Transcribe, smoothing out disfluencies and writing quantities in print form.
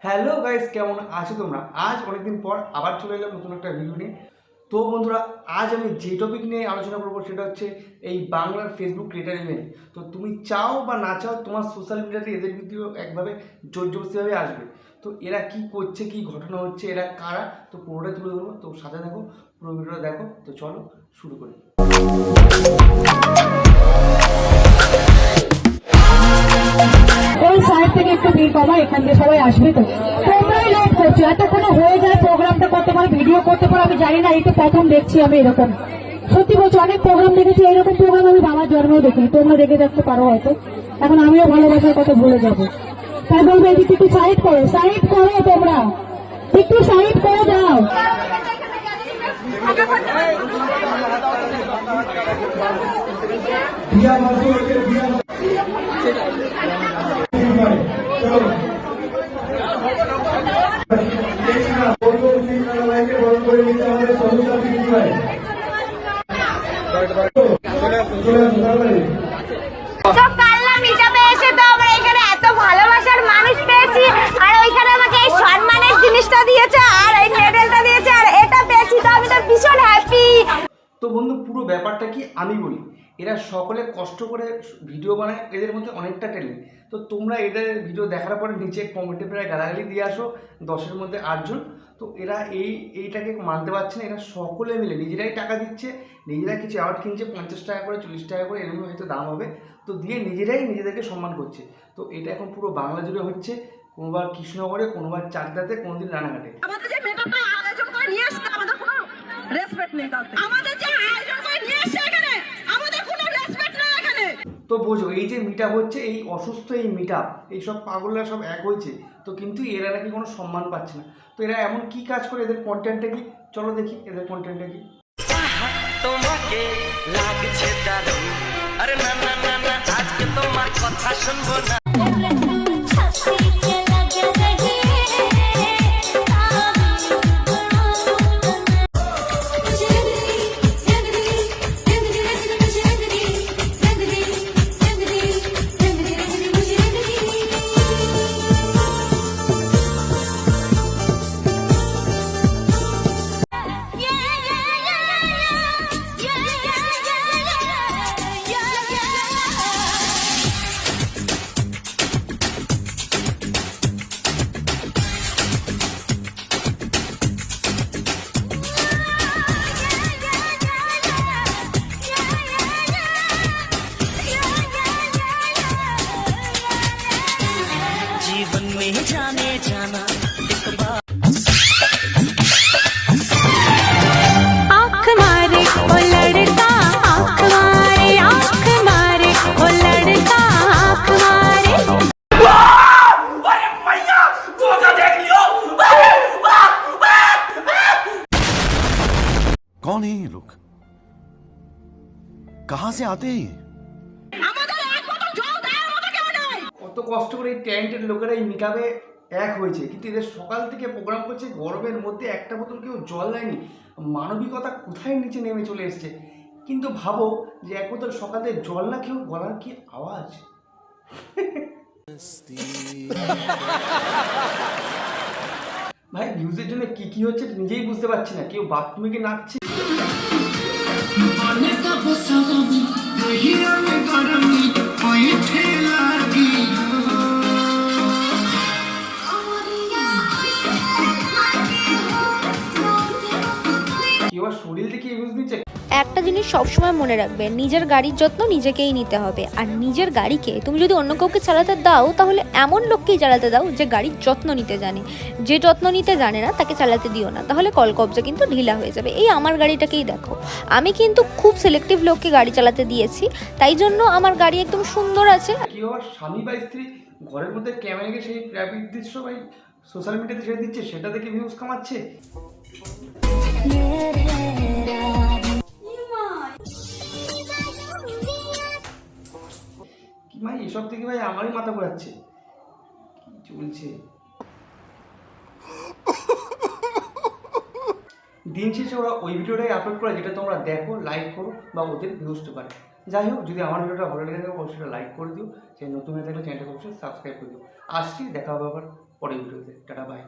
Hello guys, কেমন আছো তোমরা? আজ অনেকদিন পর আবার চলে এলাম নতুন একটা ভিডিও নিয়ে। তো বন্ধুরা, আজ আমি যে টপিক নিয়ে আলোচনা করবো সেটা হচ্ছে এই বাংলার ফেসবুক ক্রিয়েটার ইভেন্ট। তো তুমি চাও বা না চাও, তোমার সোশ্যাল মিডিয়াতে এদের ভিডিও একভাবে জোরজবস্তিভাবে আসবে। তো এরা কি করছে, কি ঘটনা হচ্ছে, এরা কারা, তো পুরোটা তুলে ধরবো। তো সাথে দেখো, পুরো ভিডিওটা দেখো। তো চলো শুরু করি। ওই সাইড থেকে একটু ভিড় কমা, এখান দিয়ে সবাই আসবে। তো তোমরাই লেট করছো, এতক্ষণে হয়ে যায় প্রোগ্রামটা, করতে পারো ভিডিও করতে পারো। আমি জানি না, এই তো প্রথম দেখছি আমি এরকম। সত্যি বলছি, অনেক প্রোগ্রাম দেখেছি, এরকম প্রোগ্রাম আমি বাবার জন্মেও দেখিনি। তোমরা দেখে দেখতে পারো হয়তো। এখন আমিও ভালোবাসার কথা ভুলে যাবো, তাই বলবো এদিকে একটু সাইড করো, সাইড করো, তোমরা একটু সাইড করে দাও। এত ভালোবাসার মানুষ পেয়েছি, আর ওইখানে আমাকে এই সম্মানের জিনিসটা দিয়েছে, আর এই মেডেলটা দিয়েছে, আর এটা পেয়েছি, তো আমি তো ভীষণ হ্যাপি। তো বন্ধু, পুরো ব্যাপারটা কি আমি বলি, এরা সকলে কষ্ট করে ভিডিও বানায়, এদের মধ্যে অনেকটা ট্যালেন্ট। তো তোমরা এদের ভিডিও দেখার পরে নিচে কমেন্টে প্রায় গালাগালি দিয়ে আসো, 10-এর মধ্যে 8 জন। তো এরা এইটাকে মানতে পারছে না। এরা সকলে মিলে নিজেরাই টাকা দিচ্ছে, নিজেরাই কিছু অ্যাওয়ার্ড কিনছে, 50 টাকা করে, 40 টাকা করে, এরকম হয়তো দাম হবে। তো দিয়ে নিজেরাই নিজেদেরকে সম্মান করছে। তো এটা এখন পুরো বাংলা জুড়ে হচ্ছে, কোনোবার কৃষ্ণনগরে, কোনোবার চাকদাতে, কোনোদিন রানাঘাটে। আমাদের যে মেকআপটা আয়োজন করে নিয়ে আসছে, আমাদের কোনো রেসপেক্ট নেই কাউকে। আমাদের যে আয়োজন করে নিয়ে আসছে এখানে, আমাদের কোনো রেসপেক্ট নেই এখানে। তো বোঝো, এই যে মিট হচ্ছে, এই অসুস্থ এই মিট এইসব পাগলরা সব এক হয়েছে। তো কিন্তু এরা নাকি কোনো সম্মান পাচ্ছে না। তো এরা এমন কি কাজ করে, এদের কন্টেন্টটা কি, চলো দেখি এদের কন্টেন্টটা কি। তোমাকে লাগছে দারুণ, আরে না না না না, আজকে তোমার কথা শুনবো না। जीवन में जाने जाना एक बार आँख मारे ओ लड़का, आँख मारे, आँख मारे ओ लड़का, आँख मारे। कौन है ये लोग? कहां से आते हैं ये? কত কষ্ট করে এই ট্যালেন্টেড লোকেরা এই মিটাবে এক হয়েছে, কিন্তু এদের সকাল থেকে প্রোগ্রাম করছে, গরমের মধ্যে একটা বোতল কেউ জল দেয়নি। মানবিকতা কোথায় নিচে নেমে চলে এসছে। কিন্তু ভাবো যে এক বোতল সকালে জল না খেয়েও গলার কি আওয়াজ। ভাই, ভিউজের জন্য কি কি হচ্ছে নিজেই বুঝতে পারছি না। কেউ বাথরুমে গিয়ে নাচছে, কেউ আর শরীর দেখে ভিউজ দিচ্ছে। একটা জিনিস সবসময় মনে রাখবে, নিজের গাড়ির যত্ন নিজেকেই নিতে হবে। আর নিজের গাড়িকে তুমি যদি অন্য কাউকে চালাতে দাও, তাহলে এমন লোককেই চালাতে দাও যে গাড়ির যত্ন নিতে জানে। যে যত্ন নিতে জানে না তাকে চালাতে দিও না, তাহলে কলকবজা কিন্তু ঢিলা হয়ে যাবে। এই আমার গাড়িটাকেই দেখো, আমি কিন্তু খুব সিলেক্টিভ লোককে গাড়ি চালাতে দিয়েছি, তাই জন্য আমার গাড়ি একদম সুন্দর আছে। কেউ আর স্বামী বা স্ত্রী ঘরের মধ্যে ক্যামেরাকে সেই ট্রাফিক দৃশ্য ভাই সোশ্যাল মিডিয়াতে ছেড়ে দিচ্ছে, সেটা দেখে ভিউজ কামাচ্ছে। কি ভাই, এসব থেকে ভাই আমারই মাথা ঘোরাচ্ছে। কি চলছে? দিন শেষে ওরা ওই ভিডিওটাই আপলোড করে যেটা তোমরা দেখো, লাইক করো বা ওদের ভিউজতে পারে। যাই হোক, যদি আমার ভিডিওটা ভালো লেগে থাকে অবশ্যই লাইক করে দিও। চ্যানেল নতুন হয়ে থাকলে চ্যানেলটাকে অবশ্যই সাবস্ক্রাইব করে দিও। আসছি, দেখা হবে আবার। পরের ভিডিওতে। Tata, by.